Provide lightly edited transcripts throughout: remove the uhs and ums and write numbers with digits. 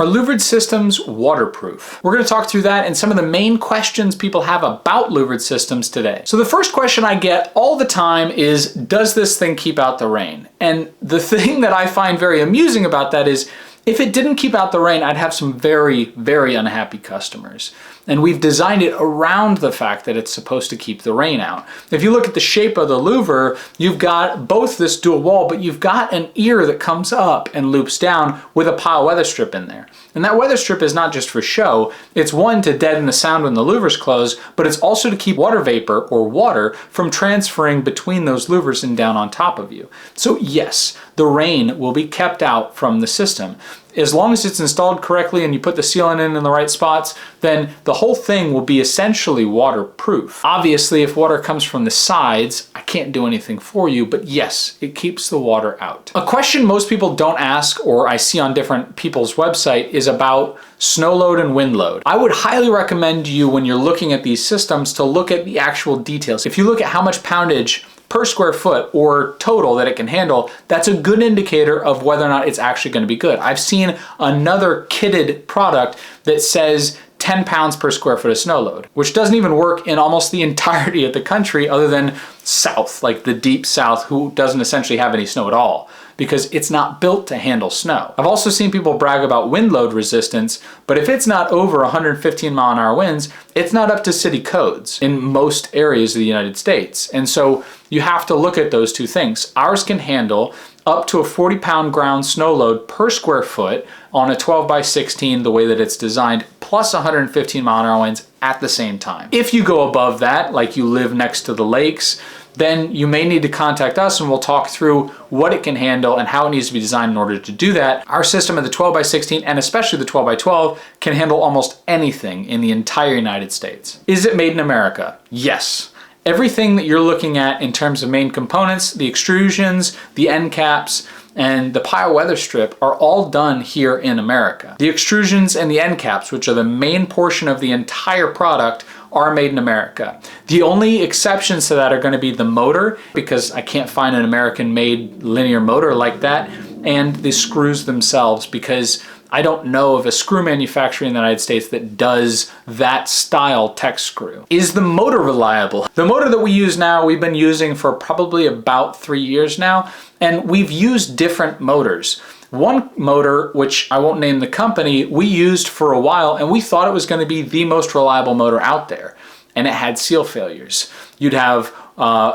Are louvered systems waterproof? We're going to talk through that and some of the main questions people have about louvered systems today. So the first question I get all the time is, does this thing keep out the rain? And the thing that I find very amusing about that is, if it didn't keep out the rain, I'd have some very, very unhappy customers. And we've designed it around the fact that it's supposed to keep the rain out. If you look at the shape of the louver, you've got both this dual wall, but you've got an ear that comes up and loops down with a pile weather strip in there. And that weather strip is not just for show. It's one, to deaden the sound when the louvers close, but it's also to keep water vapor or water from transferring between those louvers and down on top of you. So yes, the rain will be kept out from the system. As long as it's installed correctly and you put the sealant in the right spots, then the whole thing will be essentially waterproof. Obviously, if water comes from the sides, I can't do anything for you, but yes, it keeps the water out. A question most people don't ask, or I see on different people's website, is about snow load and wind load. I would highly recommend you, when you're looking at these systems, to look at the actual details. If you look at how much poundage per square foot or total that it can handle, that's a good indicator of whether or not it's actually going to be good. I've seen another kitted product that says 10 pounds per square foot of snow load, which doesn't even work in almost the entirety of the country other than south, like the deep south, who doesn't essentially have any snow at all, because it's not built to handle snow. I've also seen people brag about wind load resistance, but if it's not over 115 mile an hour winds, it's not up to city codes in most areas of the United States. And so you have to look at those two things. Ours can handle up to a 40-pound ground snow load per square foot on a 12 by 16, the way that it's designed, plus 115 mile an hour winds at the same time. If you go above that, like you live next to the lakes, then you may need to contact us and we'll talk through what it can handle and how it needs to be designed in order to do that. Our system of the 12 by 16 and especially the 12 by 12 can handle almost anything in the entire United States. Is it made in America? Yes. Everything that you're looking at in terms of main components, the extrusions, the end caps, and the pile weather strip are all done here in America. The extrusions and the end caps, which are the main portion of the entire product, are made in America. The only exceptions to that are going to be the motor, because I can't find an American-made linear motor like that, and the screws themselves, because I don't know of a screw manufacturer in the United States that does that style tech screw. Is the motor reliable? The motor that we use now, we've been using for probably about 3 years now, and we've used different motors. One motor, which I won't name the company, we used for a while and we thought it was going to be the most reliable motor out there, and it had seal failures. You'd have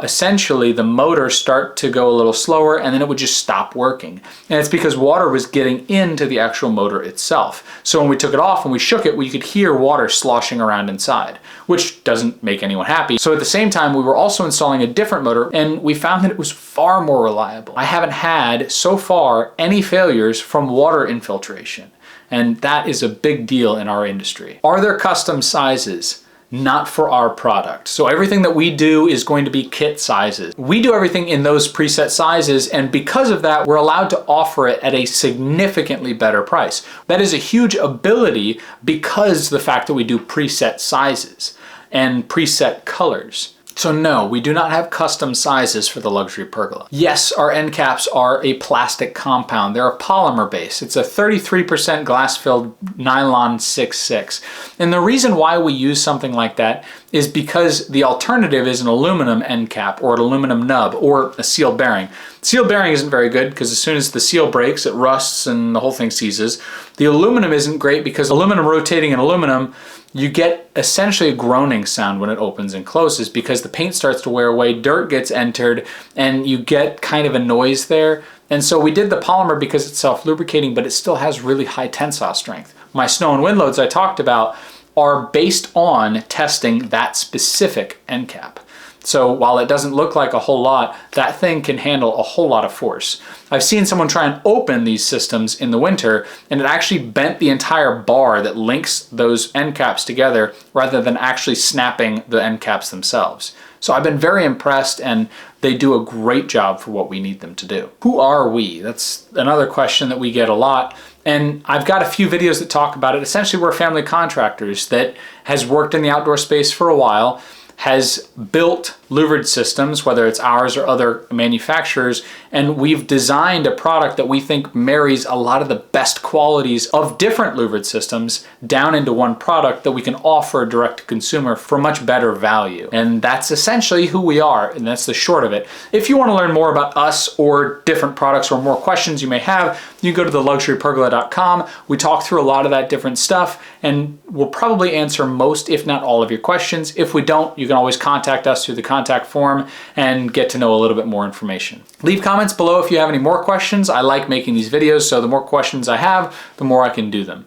essentially the motor start to go a little slower and then it would just stop working. And it's because water was getting into the actual motor itself. So when we took it off and we shook it, we could hear water sloshing around inside, which doesn't make anyone happy. So at the same time, we were also installing a different motor and we found that it was far more reliable. I haven't had so far any failures from water infiltration, and that is a big deal in our industry. Are there custom sizes? Not for our product. So everything that we do is going to be kit sizes. We do everything in those preset sizes, and because of that, we're allowed to offer it at a significantly better price. That is a huge ability because the fact that we do preset sizes and preset colors. So no, we do not have custom sizes for the luxury pergola. Yes, our end caps are a plastic compound. They're a polymer base. It's a 33% glass-filled nylon 6/6. And the reason why we use something like that is because the alternative is an aluminum end cap or an aluminum nub or a seal bearing. Seal bearing isn't very good because as soon as the seal breaks, it rusts and the whole thing seizes. The aluminum isn't great because aluminum rotating in aluminum, you get essentially a groaning sound when it opens and closes because the paint starts to wear away, dirt gets entered, and you get kind of a noise there. And so we did the polymer because it's self-lubricating, but it still has really high tensile strength. My snow and wind loads I talked about are based on testing that specific end cap. So while it doesn't look like a whole lot, that thing can handle a whole lot of force. I've seen someone try and open these systems in the winter and it actually bent the entire bar that links those end caps together rather than actually snapping the end caps themselves. So I've been very impressed and they do a great job for what we need them to do. Who are we? That's another question that we get a lot. And I've got a few videos that talk about it. Essentially, we're family contractors that has worked in the outdoor space for a while, has built louvered systems, whether it's ours or other manufacturers, and we've designed a product that we think marries a lot of the best qualities of different louvered systems down into one product that we can offer direct to consumer for much better value. And that's essentially who we are, and that's the short of it. If you want to learn more about us or different products or more questions you may have, you can go to theluxurypergola.com. We talk through a lot of that different stuff, and we'll probably answer most, if not all, of your questions. If we don't, you can always contact us through the contact form and get to know a little bit more information. Leave comments below if you have any more questions. I like making these videos, so the more questions I have, the more I can do them.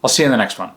I'll see you in the next one.